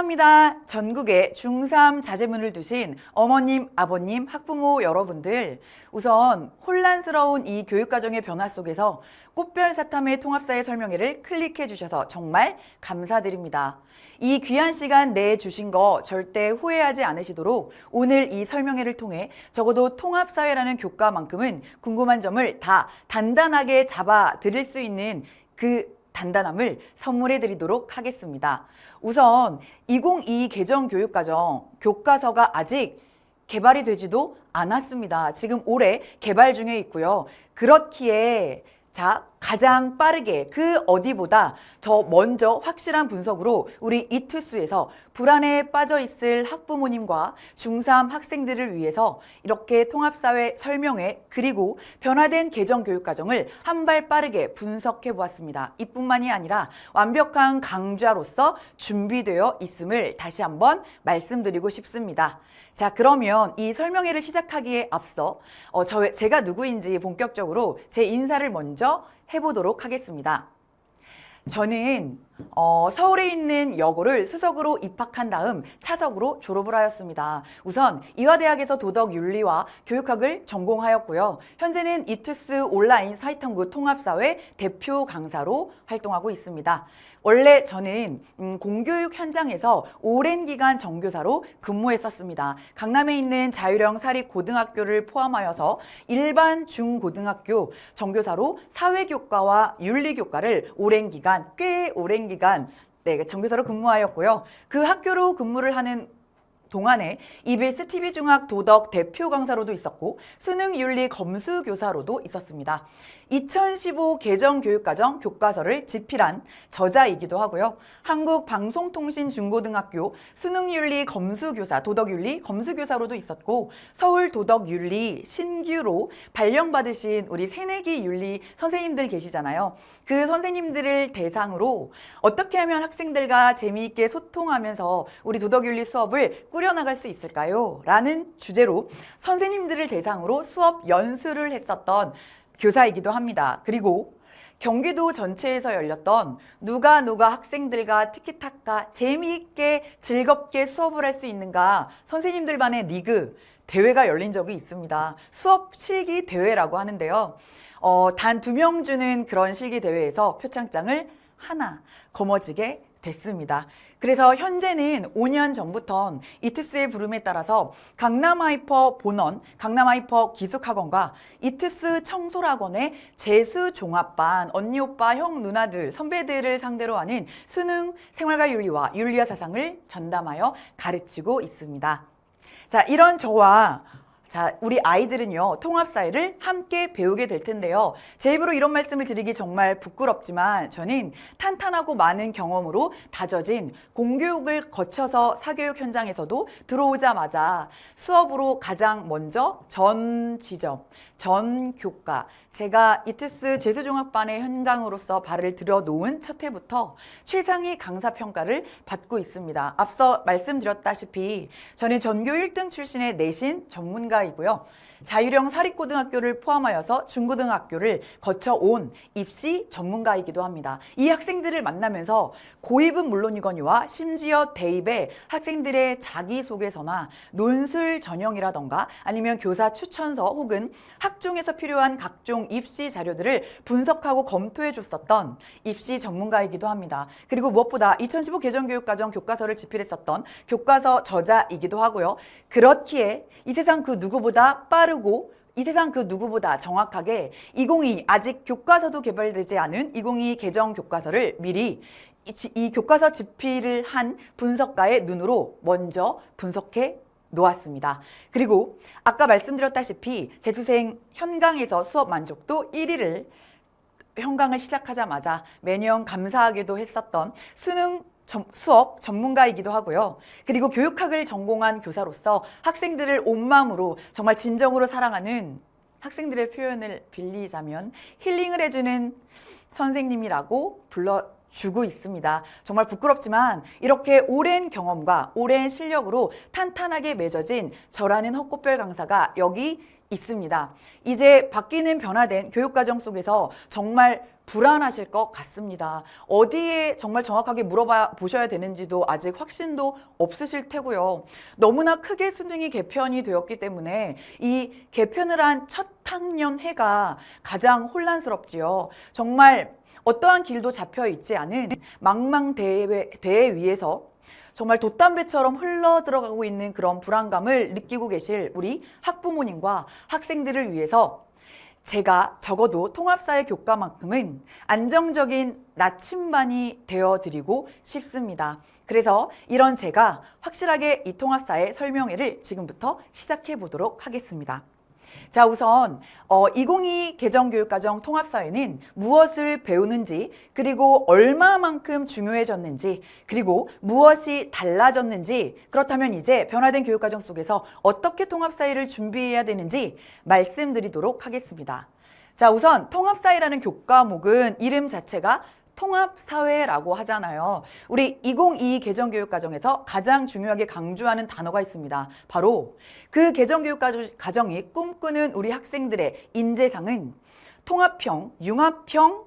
환영합니다. 전국에 중3 자제분을 두신 어머님, 아버님, 학부모 여러분들, 우선 혼란스러운 이 교육과정의 변화 속에서 꽃별사탐의 통합사회 설명회를 클릭해 주셔서 정말 감사드립니다. 이 귀한 시간 내주신 거 절대 후회하지 않으시도록 오늘 이 설명회를 통해 적어도 통합사회라는 교과만큼은 궁금한 점을 다 단단하게 잡아 드릴 수 있는 그 단단함을 선물해 드리도록 하겠습니다. 우선 2022 개정교육과정 교과서가 아직 개발이 되지도 않았습니다. 지금 올해 개발 중에 있고요. 그렇기에 가장 빠르게 그 어디보다 더 먼저 확실한 분석으로 우리 이투스에서 불안에 빠져 있을 학부모님과 중3 학생들을 위해서 이렇게 통합사회 설명회 그리고 변화된 개정교육과정을 한 발 빠르게 분석해 보았습니다. 이뿐만이 아니라 완벽한 강좌로서 준비되어 있음을 다시 한번 말씀드리고 싶습니다. 자, 그러면 이 설명회를 시작하기에 앞서 제가 누구인지 본격적으로 제 인사를 먼저 해보도록 하겠습니다. 저는 서울에 있는 여고를 수석으로 입학한 다음 차석으로 졸업을 하였습니다. 우선 이화대학에서 도덕윤리와 교육학을 전공하였고요. 현재는 이투스 온라인 사이탐구 통합사회 대표 강사로 활동하고 있습니다. 원래 저는 공교육 현장에서 오랜 기간 정교사로 근무했었습니다. 강남에 있는 자율형 사립고등학교를 포함하여서 일반 중고등학교 정교사로 사회교과와 윤리교과를 꽤 오랜 기간 정교사로 근무하였고요. 그 학교로 근무를 하는 동안에 EBS TV중학 도덕 대표 강사로도 있었고 수능윤리 검수교사로도 있었습니다. 2015 개정교육과정 교과서를 집필한 저자이기도 하고요. 한국방송통신중고등학교 수능윤리 검수교사, 도덕윤리 검수교사로도 있었고 서울도덕윤리 신규로 발령받으신 우리 새내기 윤리 선생님들 계시잖아요. 그 선생님들을 대상으로 어떻게 하면 학생들과 재미있게 소통하면서 우리 도덕윤리 수업을 꾸려나갈 수 있을까요? 라는 주제로 선생님들을 대상으로 수업 연수를 했었던 교사이기도 합니다. 그리고 경기도 전체에서 열렸던 누가 학생들과 티키타카 재미있게 즐겁게 수업을 할 수 있는가 선생님들만의 리그 대회가 열린 적이 있습니다. 수업 실기 대회라고 하는데요. 단 2명 주는 그런 실기 대회에서 표창장을 하나 거머쥐게 됐습니다. 그래서 현재는 5년 전부터 이투스의 부름에 따라서 강남하이퍼 본원, 강남하이퍼 기숙학원과 이투스 청솔학원의 재수종합반 언니, 오빠, 형, 누나들, 선배들을 상대로 하는 수능 생활과 윤리와 윤리와 사상을 전담하여 가르치고 있습니다. 자, 이런 저와 우리 아이들은요, 통합사회를 함께 배우게 될 텐데요. 제 입으로 이런 말씀을 드리기 정말 부끄럽지만 저는 탄탄하고 많은 경험으로 다져진 공교육을 거쳐서 사교육 현장에서도 들어오자마자 수업으로 가장 먼저 전 지점, 전 교과, 제가 이투스 재수종합반의 현강으로서 발을 들여놓은 첫 해부터 최상위 강사평가를 받고 있습니다. 앞서 말씀드렸다시피 저는 전교 1등 출신의 내신 전문가이고요. 자율형 사립고등학교를 포함하여서 중고등학교를 거쳐온 입시 전문가이기도 합니다. 이 학생들을 만나면서 고입은 물론이거니와 심지어 대입에 학생들의 자기소개서나 논술 전형이라던가 아니면 교사 추천서 혹은 학종에서 필요한 각종 입시 자료들을 분석하고 검토해 줬었던 입시 전문가이기도 합니다. 그리고 무엇보다 2015 개정교육과정 교과서를 집필했었던 교과서 저자이기도 하고요. 그렇기에 이 세상 그 누구보다 빠르고 이 세상 그 누구보다 정확하게 2022 아직 교과서도 개발되지 않은 2022 개정 교과서를 미리 이 교과서 집필을 한 분석가의 눈으로 먼저 분석해 놓았습니다. 그리고 아까 말씀드렸다시피 재수생 현강에서 수업 만족도 1위를 현강을 시작하자마자 매년 감사하게도 했었던 수업 전문가이기도 하고요. 그리고 교육학을 전공한 교사로서 학생들을 온 마음으로 정말 진정으로 사랑하는 학생들의 표현을 빌리자면 힐링을 해주는 선생님이라고 불러주고 있습니다. 정말 부끄럽지만 이렇게 오랜 경험과 오랜 실력으로 탄탄하게 맺어진 저라는 헛꽃별 강사가 여기 있습니다. 이제 바뀌는 변화된 교육과정 속에서 정말 불안하실 것 같습니다. 어디에 정말 정확하게 물어봐 보셔야 되는지도 아직 확신도 없으실 테고요. 너무나 크게 수능이 개편이 되었기 때문에 이 개편을 한 첫 학년 해가 가장 혼란스럽지요. 정말 어떠한 길도 잡혀 있지 않은 망망대해 위에서 정말 돛담배처럼 흘러 들어가고 있는 그런 불안감을 느끼고 계실 우리 학부모님과 학생들을 위해서 제가 적어도 통합사회 교과만큼은 안정적인 나침반이 되어드리고 싶습니다. 그래서 이런 제가 확실하게 이 통합사회 설명회를 지금부터 시작해 보도록 하겠습니다. 자, 우선 2022 개정교육과정 통합사회는 무엇을 배우는지, 그리고 얼마만큼 중요해졌는지, 그리고 무엇이 달라졌는지, 그렇다면 이제 변화된 교육과정 속에서 어떻게 통합사회를 준비해야 되는지 말씀드리도록 하겠습니다. 자, 우선 통합사회라는 교과목은 이름 자체가 통합사회라고 하잖아요. 우리 2022 개정교육과정에서 가장 중요하게 강조하는 단어가 있습니다. 바로 그 개정교육과정이 꿈꾸는 우리 학생들의 인재상은 통합형, 융합형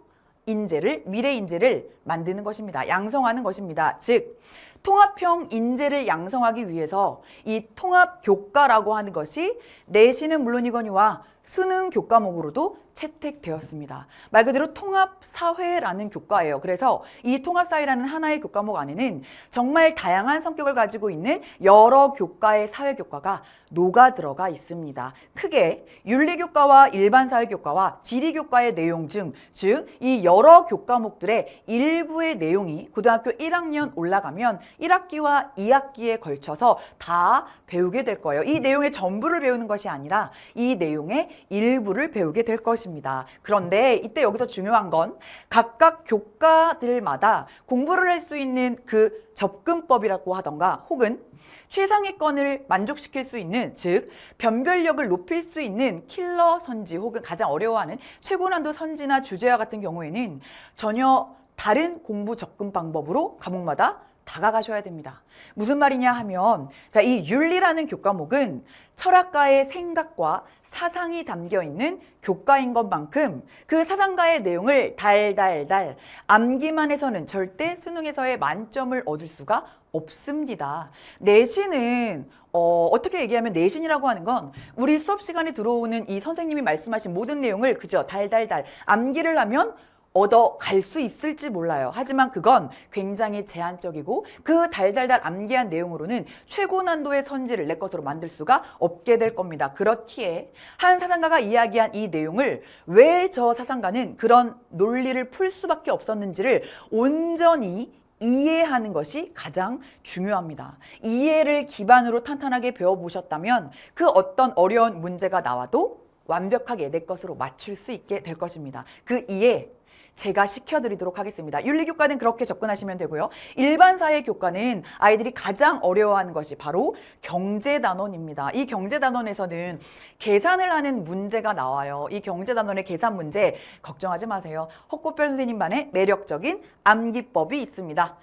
미래 인재를 만드는 것입니다. 양성하는 것입니다. 즉, 통합형 인재를 양성하기 위해서 이 통합교과라고 하는 것이 내신은 물론이거니와 수능 교과목으로도 채택되었습니다. 말 그대로 통합사회라는 교과예요. 그래서 이 통합사회라는 하나의 교과목 안에는 정말 다양한 성격을 가지고 있는 여러 교과의 사회교과가 녹아 들어가 있습니다. 크게 윤리교과와 일반사회교과와 지리교과의 내용 중, 즉 이 여러 교과목들의 일부의 내용이 고등학교 1학년 올라가면 1학기와 2학기에 걸쳐서 다 배우게 될 거예요. 이 내용의 전부를 배우는 것이 아니라 이 내용의 일부를 배우게 될 것입니다. 그런데 이때 여기서 중요한 건 각각 교과들마다 공부를 할 수 있는 그 접근법이라고 하던가 혹은 최상위권을 만족시킬 수 있는, 즉 변별력을 높일 수 있는 킬러 선지 혹은 가장 어려워하는 최고난도 선지나 주제와 같은 경우에는 전혀 다른 공부 접근 방법으로 과목마다 다가가셔야 됩니다. 무슨 말이냐 하면, 자, 이 윤리라는 교과목은 철학가의 생각과 사상이 담겨 있는 교과인 것만큼 그 사상가의 내용을 달달달 암기만 해서는 절대 수능에서의 만점을 얻을 수가 없습니다. 내신은 어떻게 얘기하면 내신이라고 하는 건 우리 수업 시간에 들어오는 이 선생님이 말씀하신 모든 내용을 그저 달달달 암기를 하면 얻어갈 수 있을지 몰라요. 하지만 그건 굉장히 제한적이고 그 달달달 암기한 내용으로는 최고 난도의 선지를 내 것으로 만들 수가 없게 될 겁니다. 그렇기에 한 사상가가 이야기한 이 내용을 왜 저 사상가는 그런 논리를 풀 수밖에 없었는지를 온전히 이해하는 것이 가장 중요합니다. 이해를 기반으로 탄탄하게 배워보셨다면 그 어떤 어려운 문제가 나와도 완벽하게 내 것으로 맞출 수 있게 될 것입니다. 그 이해 제가 시켜드리도록 하겠습니다. 윤리교과는 그렇게 접근하시면 되고요. 일반사회교과는 아이들이 가장 어려워하는 것이 바로 경제단원입니다. 이 경제단원에서는 계산을 하는 문제가 나와요. 이 경제단원의 계산 문제 걱정하지 마세요. 헛꽃별 선생님만의 매력적인 암기법이 있습니다.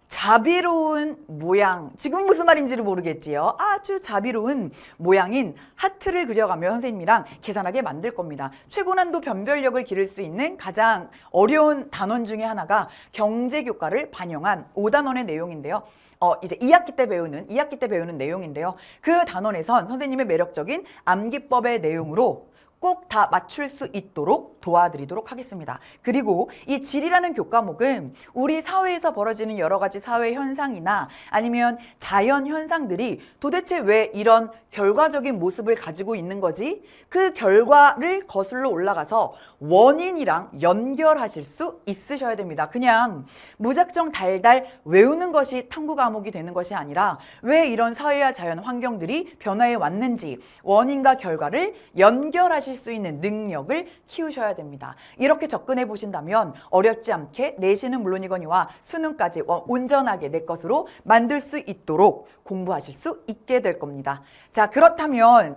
자비로운 모양, 지금 무슨 말인지를 모르겠지요. 아주 자비로운 모양인 하트를 그려가며 선생님이랑 계산하게 만들 겁니다. 최고난도 변별력을 기를 수 있는 가장 어려운 단원 중에 하나가 경제교과를 반영한 5단원의 내용인데요. 이제 2학기 때 배우는 내용인데요. 그 단원에선 선생님의 매력적인 암기법의 내용으로 꼭 다 맞출 수 있도록 도와드리도록 하겠습니다. 그리고 이 지리라는 교과목은 우리 사회에서 벌어지는 여러 가지 사회 현상이나 아니면 자연 현상들이 도대체 왜 이런 결과적인 모습을 가지고 있는 거지? 그 결과를 거슬러 올라가서 원인이랑 연결하실 수 있으셔야 됩니다. 그냥 무작정 달달 외우는 것이 탐구 과목이 되는 것이 아니라 왜 이런 사회와 자연 환경들이 변화해 왔는지 원인과 결과를 연결하실 수 있는 능력을 키우셔야 됩니다. 이렇게 접근해 보신다면 어렵지 않게 내신은 물론이거니와 수능까지 온전하게 내 것으로 만들 수 있도록 공부하실 수 있게 될 겁니다. 자, 그렇다면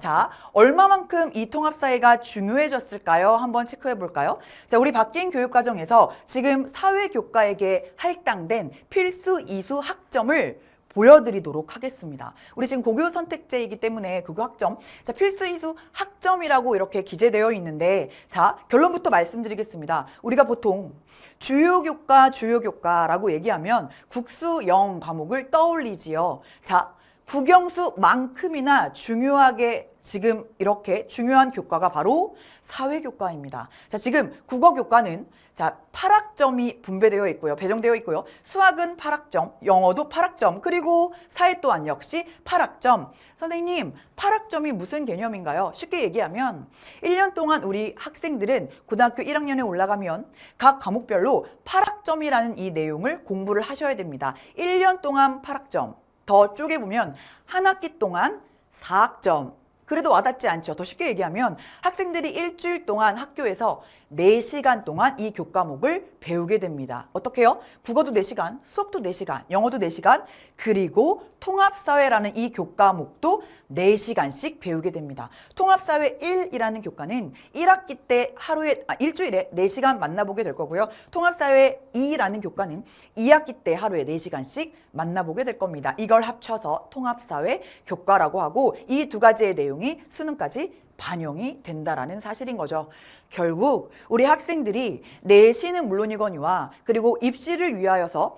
얼마만큼 이 통합사회가 중요해졌을까요? 한번 체크해 볼까요? 자, 우리 바뀐 교육과정에서 지금 사회교과에게 할당된 필수 이수 학점을 보여드리도록 하겠습니다. 우리 지금 고교 선택제이기 때문에 고교 학점, 자, 필수 이수 학점이라고 이렇게 기재되어 있는데, 자, 결론부터 말씀드리겠습니다. 우리가 보통 주요 교과라고 얘기하면 국수 0 과목을 떠올리지요. 자, 국영수만큼이나 중요하게 지금 이렇게 중요한 교과가 바로 사회교과입니다. 자, 지금 국어교과는 자, 8학점이 분배되어 있고요. 배정되어 있고요. 수학은 8학점, 영어도 8학점, 그리고 사회 또한 역시 8학점. 선생님, 8학점이 무슨 개념인가요? 쉽게 얘기하면 1년 동안 우리 학생들은 고등학교 1학년에 올라가면 각 과목별로 8학점이라는 이 내용을 공부를 하셔야 됩니다. 1년 동안 8학점. 더 쪼개보면 한 학기 동안 4학점. 그래도 와닿지 않죠. 더 쉽게 얘기하면 학생들이 일주일 동안 학교에서 4시간 동안 이 교과목을 배우게 됩니다. 어떻게 해요? 국어도 4시간, 수학도 4시간, 영어도 4시간, 그리고 통합사회라는 이 교과목도 4시간씩 배우게 됩니다. 통합사회 1이라는 교과는 1학기 때 일주일에 4시간 만나보게 될 거고요. 통합사회 2라는 교과는 2학기 때 하루에 4시간씩 만나보게 될 겁니다. 이걸 합쳐서 통합사회 교과라고 하고, 이 두 가지의 내용이 수능까지 반영이 된다라는 사실인 거죠. 결국 우리 학생들이 내신은 물론이거니와 그리고 입시를 위하여서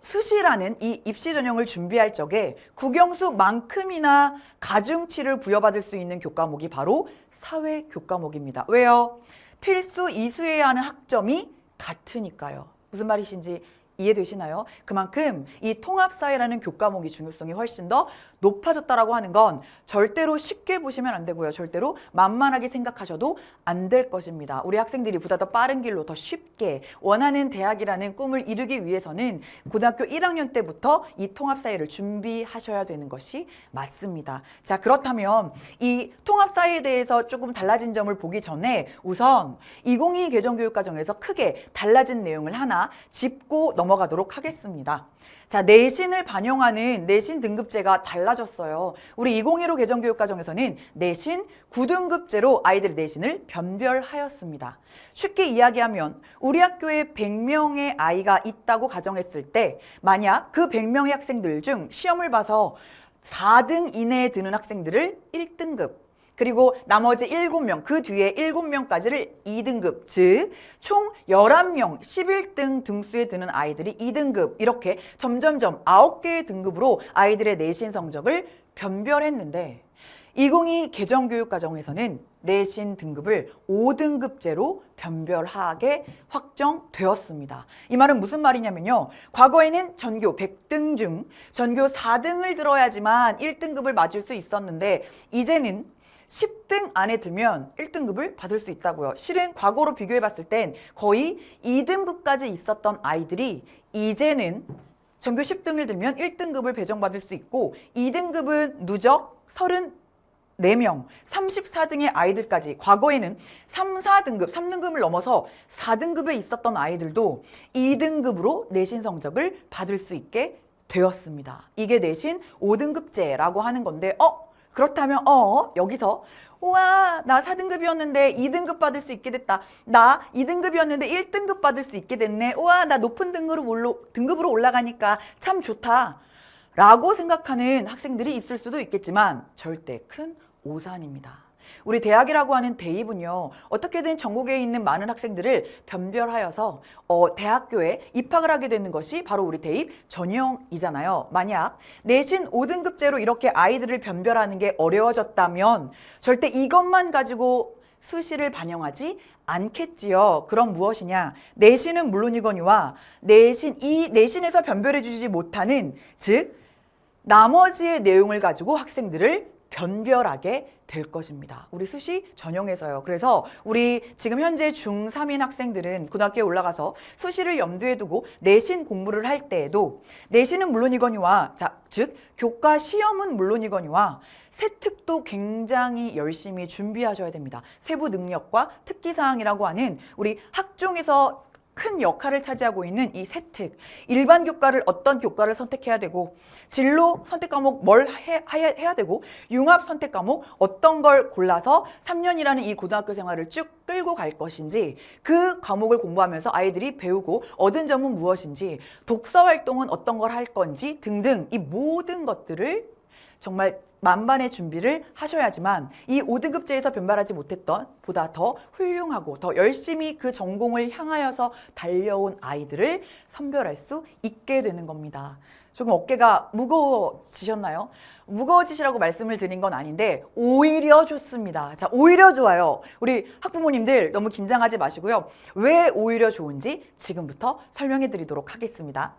수시라는 이 입시 전형을 준비할 적에 국영수만큼이나 가중치를 부여받을 수 있는 교과목이 바로 사회 교과목입니다. 왜요? 필수 이수해야 하는 학점이 같으니까요. 무슨 말이신지 이해되시나요? 그만큼 이 통합사회라는 교과목의 중요성이 훨씬 더 높아졌다라고 하는 건 절대로 쉽게 보시면 안 되고요. 절대로 만만하게 생각하셔도 안 될 것입니다. 우리 학생들이 보다 더 빠른 길로 더 쉽게 원하는 대학이라는 꿈을 이루기 위해서는 고등학교 1학년 때부터 이 통합사회를 준비하셔야 되는 것이 맞습니다. 자, 그렇다면 이 통합사회에 대해서 조금 달라진 점을 보기 전에 우선 2022 개정교육과정에서 크게 달라진 내용을 하나 짚고 넘어가도록 하겠습니다. 자, 내신을 반영하는 내신 등급제가 달라졌어요. 우리 2015 개정교육과정에서는 내신 9등급제로 아이들의 내신을 변별하였습니다. 쉽게 이야기하면 우리 학교에 100명의 아이가 있다고 가정했을 때 만약 그 100명의 학생들 중 시험을 봐서 4등 이내에 드는 학생들을 1등급, 그리고 나머지 7명, 그 뒤에 7명까지를 2등급, 즉 총 11명, 11등 등수에 드는 아이들이 2등급, 이렇게 점점점 9개의 등급으로 아이들의 내신 성적을 변별했는데 2022 개정교육과정에서는 내신 등급을 5등급제로 변별하게 확정되었습니다. 이 말은 무슨 말이냐면요. 과거에는 전교 100등 중 전교 4등을 들어야지만 1등급을 맞을 수 있었는데 이제는 10등 안에 들면 1등급을 받을 수 있다고요. 실은 과거로 비교해 봤을 땐 거의 2등급까지 있었던 아이들이 이제는 전교 10등을 들면 1등급을 배정받을 수 있고 2등급은 누적 34명, 34등의 아이들까지, 과거에는 3, 4등급, 3등급을 넘어서 4등급에 있었던 아이들도 2등급으로 내신 성적을 받을 수 있게 되었습니다. 이게 내신 5등급제라고 하는 건데 그렇다면 여기서 우와, 나 4등급이었는데 2등급 받을 수 있게 됐다. 나 2등급이었는데 1등급 받을 수 있게 됐네. 우와, 나 높은 등급으로 올라가니까 참 좋다 라고 생각하는 학생들이 있을 수도 있겠지만 절대 큰 오산입니다. 우리 대학이라고 하는 대입은요, 어떻게든 전국에 있는 많은 학생들을 변별하여서 대학교에 입학을 하게 되는 것이 바로 우리 대입 전형이잖아요. 만약 내신 5등급제로 이렇게 아이들을 변별하는 게 어려워졌다면 절대 이것만 가지고 수시를 반영하지 않겠지요. 그럼 무엇이냐? 내신은 물론이거니와 이 내신에서 변별해 주지 못하는, 즉 나머지의 내용을 가지고 학생들을 변별하게 될 것입니다. 우리 수시 전형에서요. 그래서 우리 지금 현재 중3인 학생들은 고등학교에 올라가서 수시를 염두에 두고 내신 공부를 할 때에도 내신은 물론이거니와, 즉 교과 시험은 물론이거니와 세특도 굉장히 열심히 준비하셔야 됩니다. 세부 능력과 특기사항이라고 하는 우리 학종에서 큰 역할을 차지하고 있는 이 세 특, 일반 교과를 어떤 교과를 선택해야 되고, 진로 선택 과목 뭘 해야 되고, 융합 선택 과목 어떤 걸 골라서 3년이라는 이 고등학교 생활을 쭉 끌고 갈 것인지, 그 과목을 공부하면서 아이들이 배우고 얻은 점은 무엇인지, 독서 활동은 어떤 걸 할 건지 등등 이 모든 것들을 정말 만반의 준비를 하셔야지만 이 5등급제에서 변발하지 못했던 보다 더 훌륭하고 더 열심히 그 전공을 향하여서 달려온 아이들을 선별할 수 있게 되는 겁니다. 조금 어깨가 무거워지셨나요? 무거워지시라고 말씀을 드린 건 아닌데 오히려 좋습니다. 자, 오히려 좋아요. 우리 학부모님들 너무 긴장하지 마시고요. 왜 오히려 좋은지 지금부터 설명해 드리도록 하겠습니다.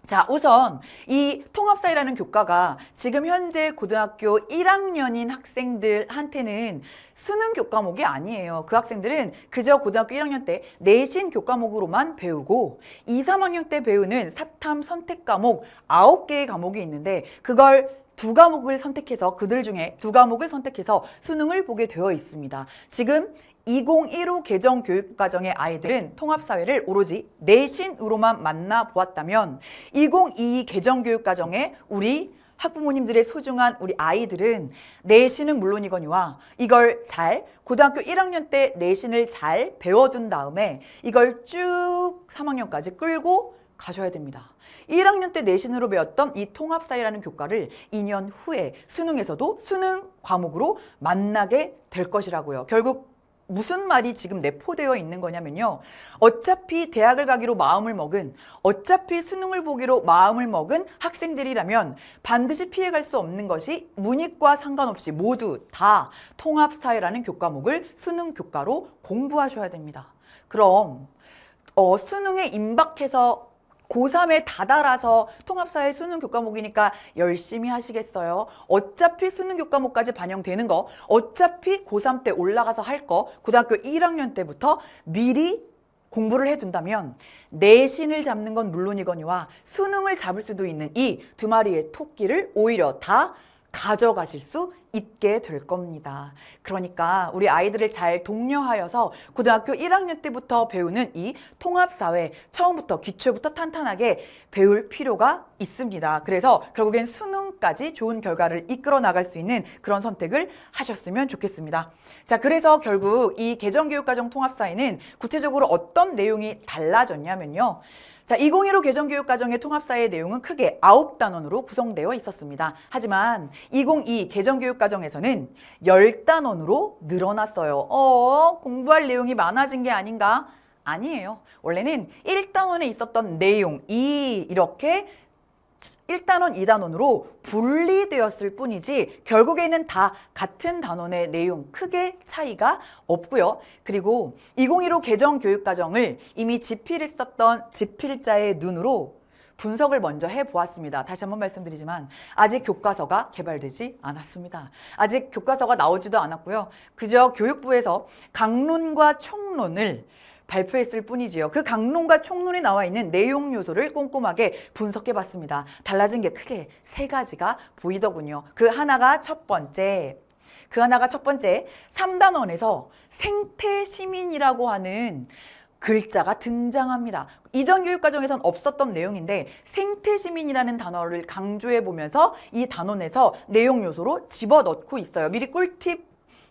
자, 우선 이 통합사회라는 교과가 지금 현재 고등학교 1학년인 학생들한테는 수능 교과목이 아니에요. 그 학생들은 그저 고등학교 1학년 때 내신 교과목으로만 배우고 2, 3학년 때 배우는 사탐 선택 과목 9개의 과목이 있는데 그걸 두 과목을 선택해서 그들 중에 두 과목을 선택해서 수능을 보게 되어 있습니다. 지금 2015 개정 교육과정의 아이들은 통합사회를 오로지 내신으로만 만나보았다면 2022 개정 교육과정에 우리 학부모님들의 소중한 우리 아이들은 내신은 물론이거니와 이걸 잘 고등학교 1학년 때 내신을 잘 배워둔 다음에 이걸 쭉 3학년까지 끌고 가셔야 됩니다. 1학년 때 내신으로 배웠던 이 통합사회라는 교과를 2년 후에 수능에서도 수능 과목으로 만나게 될 것이라고요. 결국 무슨 말이 지금 내포되어 있는 거냐면요. 어차피 대학을 가기로 마음을 먹은, 어차피 수능을 보기로 마음을 먹은 학생들이라면 반드시 피해갈 수 없는 것이 문이과 상관없이 모두 다 통합사회라는 교과목을 수능 교과로 공부하셔야 됩니다. 그럼 수능에 임박해서 고3에 다다라서 통합사회 수능 교과목이니까 열심히 하시겠어요? 어차피 수능 교과목까지 반영되는 거, 어차피 고3 때 올라가서 할 거, 고등학교 1학년 때부터 미리 공부를 해둔다면 내신을 잡는 건 물론이거니와 수능을 잡을 수도 있는 이 두 마리의 토끼를 오히려 다 가져가실 수 있게 될 겁니다. 그러니까 우리 아이들을 잘 독려하여서 고등학교 1학년 때부터 배우는 이 통합사회 처음부터 기초부터 탄탄하게 배울 필요가 있습니다. 그래서 결국엔 수능까지 좋은 결과를 이끌어 나갈 수 있는 그런 선택을 하셨으면 좋겠습니다. 자, 그래서 결국 이 개정교육과정 통합사회는 구체적으로 어떤 내용이 달라졌냐면요. 자, 2015 개정교육과정의 통합사회 내용은 크게 9단원으로 구성되어 있었습니다. 하지만 2022 개정교육과정에서는 10단원으로 늘어났어요. 공부할 내용이 많아진 게 아닌가? 아니에요. 원래는 1단원에 있었던 내용이 이렇게 1단원, 2단원으로 분리되었을 뿐이지 결국에는 다 같은 단원의 내용 크게 차이가 없고요. 그리고 2015 개정 교육과정을 이미 집필했었던 집필자의 눈으로 분석을 먼저 해보았습니다. 다시 한번 말씀드리지만 아직 교과서가 개발되지 않았습니다. 아직 교과서가 나오지도 않았고요. 그저 교육부에서 강론과 총론을 발표했을 뿐이지요. 그 강론과 총론이 나와 있는 내용 요소를 꼼꼼하게 분석해 봤습니다. 달라진 게 크게 세 가지가 보이더군요. 그 하나가 첫 번째, 3단원에서 생태시민이라고 하는 글자가 등장합니다. 이전 교육과정에선 없었던 내용인데 생태시민이라는 단어를 강조해 보면서 이 단원에서 내용 요소로 집어넣고 있어요. 미리 꿀팁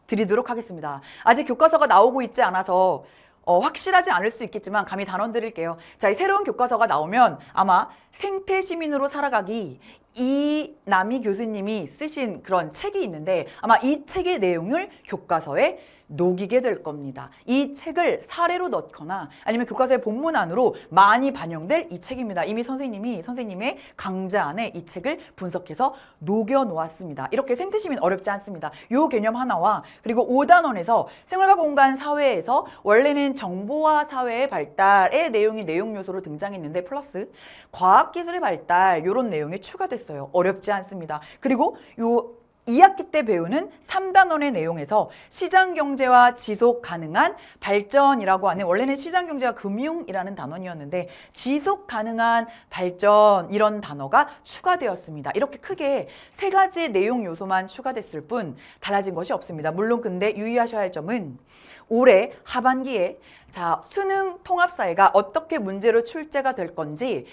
드리도록 하겠습니다. 아직 교과서가 나오고 있지 않아서 확실하지 않을 수 있겠지만 감히 단언 드릴게요. 자, 이 새로운 교과서가 나오면 아마 생태시민으로 살아가기 이남희 교수님이 쓰신 그런 책이 있는데 아마 이 책의 내용을 교과서에 녹이게 될 겁니다. 이 책을 사례로 넣거나 아니면 교과서의 본문 안으로 많이 반영될 이 책입니다. 이미 선생님의 강좌 안에 이 책을 분석해서 녹여 놓았습니다. 이렇게 생태시민 어렵지 않습니다. 요 개념 하나와 그리고 5단원에서 생활과 공간 사회에서 원래는 정보화 사회의 발달의 내용이 내용 요소로 등장했는데 플러스 과학기술의 발달 이런 내용이 추가됐어요. 어렵지 않습니다. 그리고 요 2학기 때 배우는 3단원의 내용에서 시장경제와 지속가능한 발전이라고 하는 원래는 시장경제와 금융이라는 단원이었는데 지속가능한 발전 이런 단어가 추가되었습니다. 이렇게 크게 세 가지의 내용 요소만 추가됐을 뿐 달라진 것이 없습니다. 물론 근데 유의하셔야 할 점은 올해 하반기에 자, 수능 통합사회가 어떻게 문제로 출제가 될 건지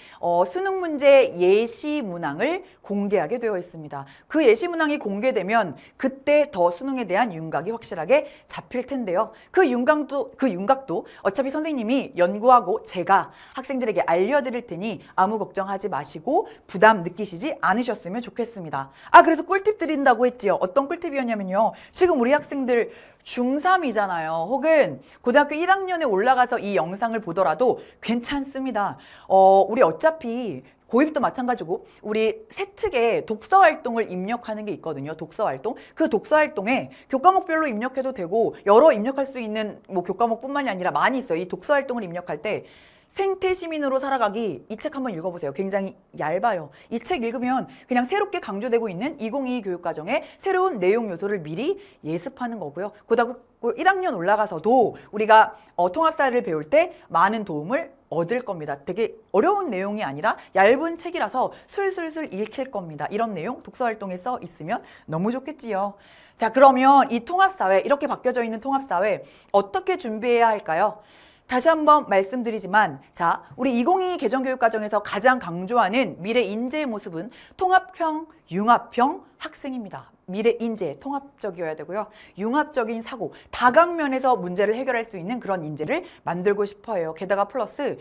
수능 문제 예시 문항을 공개하게 되어 있습니다. 그 예시 문항이 공개되면 그때 더 수능에 대한 윤곽이 확실하게 잡힐 텐데요. 그 윤곽도 어차피 선생님이 연구하고 제가 학생들에게 알려드릴 테니 아무 걱정하지 마시고 부담 느끼시지 않으셨으면 좋겠습니다. 아, 그래서 꿀팁 드린다고 했지요. 어떤 꿀팁이었냐면요. 지금 우리 학생들 중3이잖아요. 혹은 고등학교 1학년에 올라가서 이 영상을 보더라도 괜찮습니다. 우리 어차피 고입도 마찬가지고 우리 세특에 독서 활동을 입력하는 게 있거든요. 독서 활동. 그 독서 활동에 교과목별로 입력해도 되고 여러 입력할 수 있는 뭐 교과목뿐만이 아니라 많이 있어요. 이 독서 활동을 입력할 때 생태 시민으로 살아가기, 이 책 한번 읽어보세요. 굉장히 얇아요. 이 책 읽으면 그냥 새롭게 강조되고 있는 2022 교육과정의 새로운 내용 요소를 미리 예습하는 거고요. 고등학교 1학년 올라가서도 우리가 통합사회를 배울 때 많은 도움을 얻을 겁니다. 되게 어려운 내용이 아니라 얇은 책이라서 술술술 읽힐 겁니다. 이런 내용 독서활동에 써 있으면 너무 좋겠지요. 자, 그러면 이 통합사회, 이렇게 바뀌어져 있는 통합사회 어떻게 준비해야 할까요? 다시 한번 말씀드리지만, 자, 우리 2022 개정교육과정에서 가장 강조하는 미래 인재의 모습은 통합형, 융합형 학생입니다. 미래 인재, 통합적이어야 되고요. 융합적인 사고, 다각면에서 문제를 해결할 수 있는 그런 인재를 만들고 싶어 해요. 게다가 플러스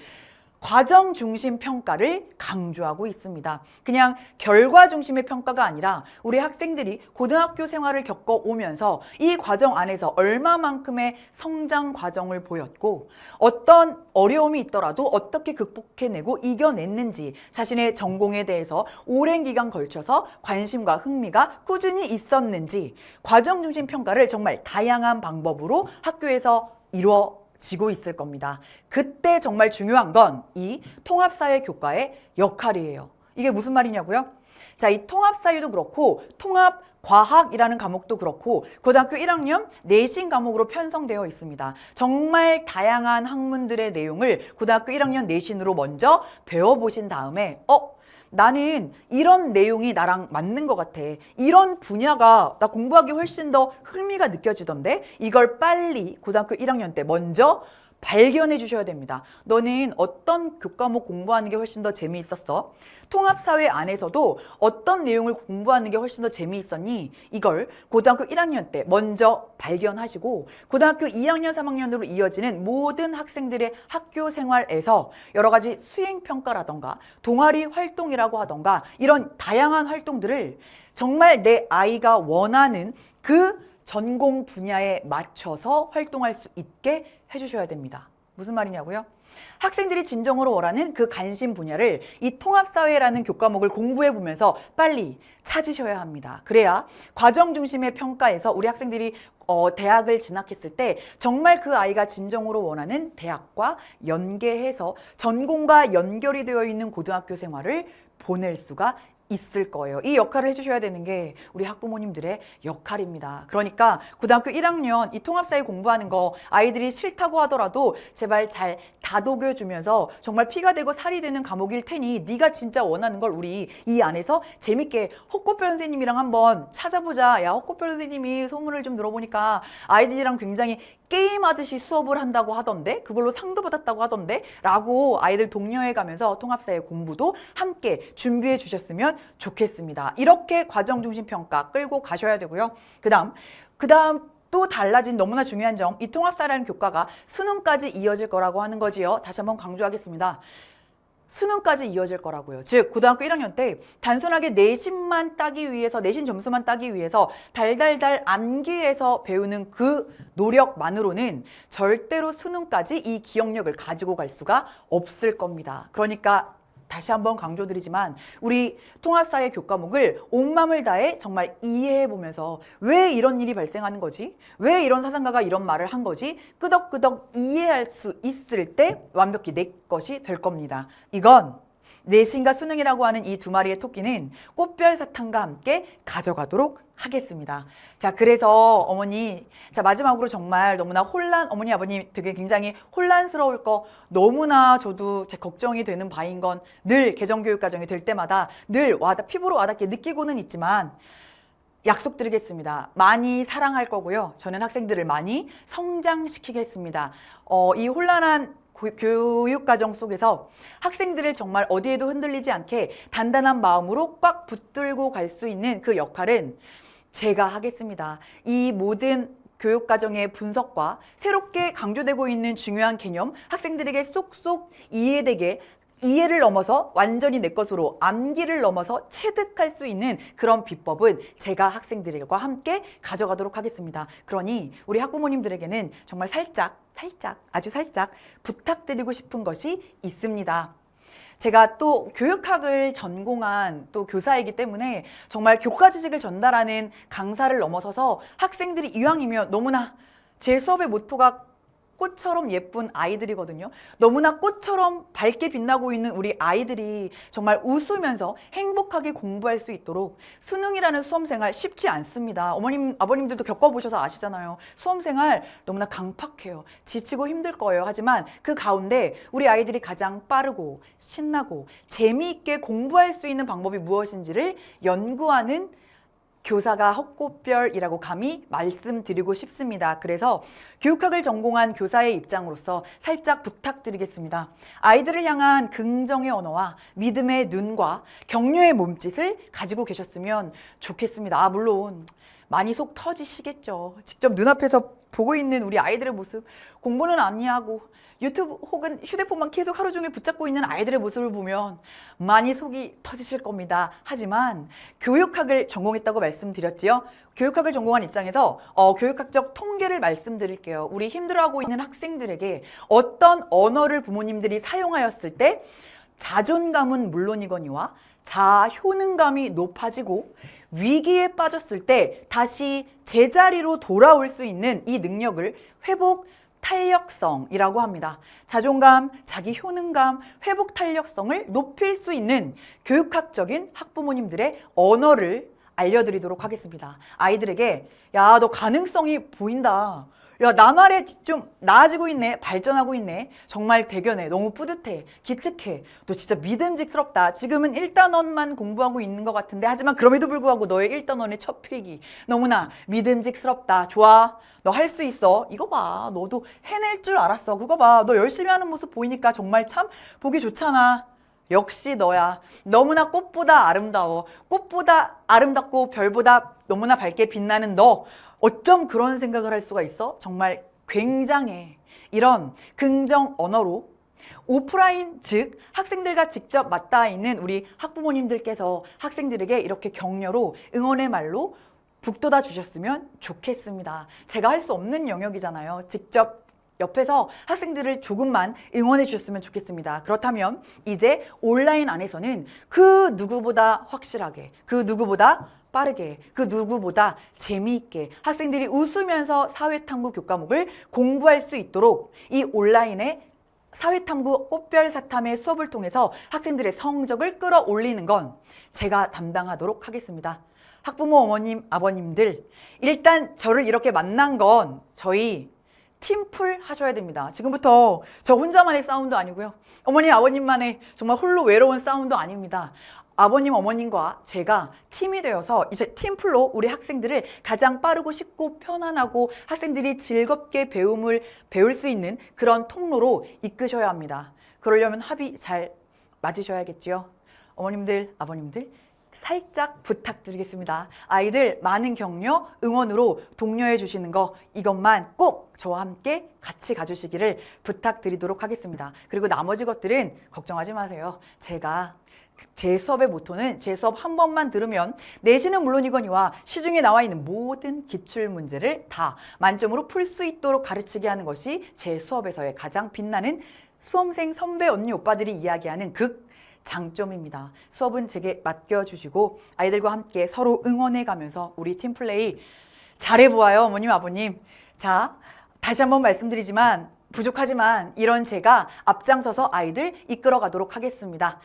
과정 중심 평가를 강조하고 있습니다. 그냥 결과 중심의 평가가 아니라 우리 학생들이 고등학교 생활을 겪어오면서 이 과정 안에서 얼마만큼의 성장 과정을 보였고 어떤 어려움이 있더라도 어떻게 극복해내고 이겨냈는지, 자신의 전공에 대해서 오랜 기간 걸쳐서 관심과 흥미가 꾸준히 있었는지, 과정 중심 평가를 정말 다양한 방법으로 학교에서 지고 있을 겁니다. 그때 정말 중요한 건 이 통합사회 교과의 역할이에요. 이게 무슨 말이냐고요? 자, 이 통합사회도 그렇고 통합과학이라는 과목도 그렇고 고등학교 1학년 내신 과목으로 편성되어 있습니다. 정말 다양한 학문들의 내용을 고등학교 1학년 내신으로 먼저 배워보신 다음에 나는 이런 내용이 나랑 맞는 것 같아. 이런 분야가 나 공부하기 훨씬 더 흥미가 느껴지던데 이걸 빨리 고등학교 1학년 때 먼저 발견해 주셔야 됩니다. 너는 어떤 교과목 공부하는 게 훨씬 더 재미있었어? 통합사회 안에서도 어떤 내용을 공부하는 게 훨씬 더 재미있었니? 이걸 고등학교 1학년 때 먼저 발견하시고 고등학교 2학년, 3학년으로 이어지는 모든 학생들의 학교 생활에서 여러 가지 수행평가라던가 동아리 활동이라고 하던가 이런 다양한 활동들을 정말 내 아이가 원하는 그 전공 분야에 맞춰서 활동할 수 있게 해주셔야 됩니다. 무슨 말이냐고요? 학생들이 진정으로 원하는 그 관심 분야를 이 통합사회라는 교과목을 공부해보면서 빨리 찾으셔야 합니다. 그래야 과정 중심의 평가에서 우리 학생들이 대학을 진학했을 때 정말 그 아이가 진정으로 원하는 대학과 연계해서 전공과 연결이 되어 있는 고등학교 생활을 보낼 수가 있을 거예요. 이 역할을 해주셔야 되는 게 우리 학부모님들의 역할입니다. 그러니까 고등학교 1학년 이 통합사회 공부하는 거 아이들이 싫다고 하더라도 제발 잘 다독여주면서 정말 피가 되고 살이 되는 과목일 테니 네가 진짜 원하는 걸 우리 이 안에서 재밌게 헛꽃별 선생님이랑 한번 찾아보자. 야, 헛꽃별 선생님이 소문을 좀 들어보니까 아이들이랑 굉장히 게임하듯이 수업을 한다고 하던데 그걸로 상도 받았다고 하던데 라고 아이들 독려해 가면서 통합사회 공부도 함께 준비해 주셨으면 좋겠습니다. 이렇게 과정 중심 평가 끌고 가셔야 되고요. 그다음 또 달라진 너무나 중요한 점, 이 통합사회라는 교과가 수능까지 이어질 거라고 하는 거지요. 다시 한번 강조하겠습니다. 수능까지 이어질 거라고요. 즉 고등학교 1학년 때 단순하게 내신만 따기 위해서, 내신 점수만 따기 위해서 달달달 암기해서 배우는 그 노력만으로는 절대로 수능까지 이 기억력을 가지고 갈 수가 없을 겁니다. 그러니까 다시 한번 강조드리지만 우리 통합사회 교과목을 온 마음을 다해 정말 이해해보면서 왜 이런 일이 발생하는 거지? 왜 이런 사상가가 이런 말을 한 거지? 끄덕끄덕 이해할 수 있을 때 완벽히 내 것이 될 겁니다. 이건 내신과 수능이라고 하는 이 두 마리의 토끼는 꽃별 사탕과 함께 가져가도록 하겠습니다. 자, 그래서 어머니, 자, 마지막으로 정말 너무나 어머니, 아버님 되게 굉장히 혼란스러울 거 너무나 저도 제 걱정이 되는 바인 건 늘 개정교육 과정이 될 때마다 늘 피부로 와닿게 느끼고는 있지만 약속드리겠습니다. 많이 사랑할 거고요. 저는 학생들을 많이 성장시키겠습니다. 이 혼란한 교육과정 속에서 학생들을 정말 어디에도 흔들리지 않게 단단한 마음으로 꽉 붙들고 갈 수 있는 그 역할은 제가 하겠습니다. 이 모든 교육과정의 분석과 새롭게 강조되고 있는 중요한 개념, 학생들에게 쏙쏙 이해되게 이해를 넘어서 완전히 내 것으로 암기를 넘어서 체득할 수 있는 그런 비법은 제가 학생들과 함께 가져가도록 하겠습니다. 그러니 우리 학부모님들에게는 정말 아주 살짝 부탁드리고 싶은 것이 있습니다. 제가 또 교육학을 전공한 또 교사이기 때문에 정말 교과지식을 전달하는 강사를 넘어서서 학생들이 이왕이면 너무나 제 수업의 모토가 꽃처럼 예쁜 아이들이거든요. 너무나 꽃처럼 밝게 빛나고 있는 우리 아이들이 정말 웃으면서 행복하게 공부할 수 있도록 수능이라는 수험생활 쉽지 않습니다. 어머님, 아버님들도 겪어보셔서 아시잖아요. 수험생활 너무나 강팍해요. 지치고 힘들 거예요. 하지만 그 가운데 우리 아이들이 가장 빠르고 신나고 재미있게 공부할 수 있는 방법이 무엇인지를 연구하는 교사가 헛꽃별이라고 감히 말씀드리고 싶습니다. 그래서 교육학을 전공한 교사의 입장으로서 살짝 부탁드리겠습니다. 아이들을 향한 긍정의 언어와 믿음의 눈과 격려의 몸짓을 가지고 계셨으면 좋겠습니다. 물론 많이 속 터지시겠죠. 직접 눈앞에서 보고 있는 우리 아이들의 모습, 공부는 안 하고 유튜브 혹은 휴대폰만 계속 하루 종일 붙잡고 있는 아이들의 모습을 보면 많이 속이 터지실 겁니다. 하지만 교육학을 전공했다고 말씀드렸지요. 교육학을 전공한 입장에서 교육학적 통계를 말씀드릴게요. 우리 힘들어하고 있는 학생들에게 어떤 언어를 부모님들이 사용하였을 때 자존감은 물론이거니와 자아 효능감이 높아지고 위기에 빠졌을 때 다시 제자리로 돌아올 수 있는 이 능력을 회복 탄력성이라고 합니다. 자존감, 자기 효능감, 회복 탄력성을 높일 수 있는 교육학적인 학부모님들의 언어를 알려드리도록 하겠습니다. 아이들에게 야, 너 가능성이 보인다. 야, 나말에 좀 나아지고 있네. 발전하고 있네. 정말 대견해. 너무 뿌듯해. 기특해. 너 진짜 믿음직스럽다. 지금은 1단원만 공부하고 있는 것 같은데 하지만 그럼에도 불구하고 너의 1단원의 첫 필기. 너무나 믿음직스럽다. 좋아. 너 할 수 있어. 이거 봐. 너도 해낼 줄 알았어. 그거 봐. 너 열심히 하는 모습 보이니까 정말 참 보기 좋잖아. 역시 너야. 너무나 꽃보다 아름다워. 꽃보다 아름답고 별보다 너무나 밝게 빛나는 너. 어쩜 그런 생각을 할 수가 있어? 정말 굉장해. 이런 긍정 언어로 오프라인, 즉 학생들과 직접 맞닿아 있는 우리 학부모님들께서 학생들에게 이렇게 격려로 응원의 말로 북돋아 주셨으면 좋겠습니다. 제가 할 수 없는 영역이잖아요. 직접 옆에서 학생들을 조금만 응원해 주셨으면 좋겠습니다. 그렇다면 이제 온라인 안에서는 그 누구보다 확실하게, 그 누구보다 빠르게, 그 누구보다 재미있게 학생들이 웃으면서 사회탐구 교과목을 공부할 수 있도록 이 온라인의 사회탐구 꽃별사탐의 수업을 통해서 학생들의 성적을 끌어올리는 건 제가 담당하도록 하겠습니다. 학부모 어머님, 아버님들, 일단 저를 이렇게 만난 건 저희 팀플 하셔야 됩니다. 지금부터 저 혼자만의 싸움도 아니고요. 어머니, 아버님만의 정말 홀로 외로운 싸움도 아닙니다. 아버님, 어머님과 제가 팀이 되어서 이제 팀플로 우리 학생들을 가장 빠르고 쉽고 편안하고 학생들이 즐겁게 배울 수 있는 그런 통로로 이끄셔야 합니다. 그러려면 합이 잘 맞으셔야겠지요. 어머님들, 아버님들 살짝 부탁드리겠습니다. 아이들 많은 격려, 응원으로 독려해 주시는 거 이것만 꼭 저와 함께 같이 가주시기를 부탁드리도록 하겠습니다. 그리고 나머지 것들은 걱정하지 마세요. 제가 제 수업의 모토는 제 수업 한 번만 들으면 내신은 물론이거니와 시중에 나와 있는 모든 기출문제를 다 만점으로 풀 수 있도록 가르치게 하는 것이 제 수업에서의 가장 빛나는 수험생 선배 언니 오빠들이 이야기하는 장점입니다. 수업은 제게 맡겨주시고 아이들과 함께 서로 응원해가면서 우리 팀플레이 잘해보아요. 어머님, 아버님. 자, 다시 한번 말씀드리지만 부족하지만 이런 제가 앞장서서 아이들 이끌어가도록 하겠습니다.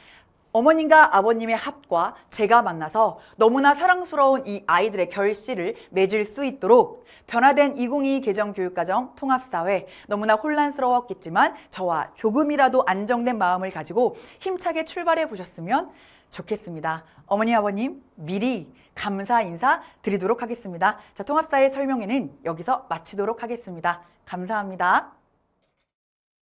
어머님과 아버님의 합과 제가 만나서 너무나 사랑스러운 이 아이들의 결실을 맺을 수 있도록 변화된 2022 개정교육과정 통합사회 너무나 혼란스러웠겠지만 저와 조금이라도 안정된 마음을 가지고 힘차게 출발해 보셨으면 좋겠습니다. 어머니, 아버님 미리 감사 인사 드리도록 하겠습니다. 자, 통합사회 설명회는 여기서 마치도록 하겠습니다. 감사합니다.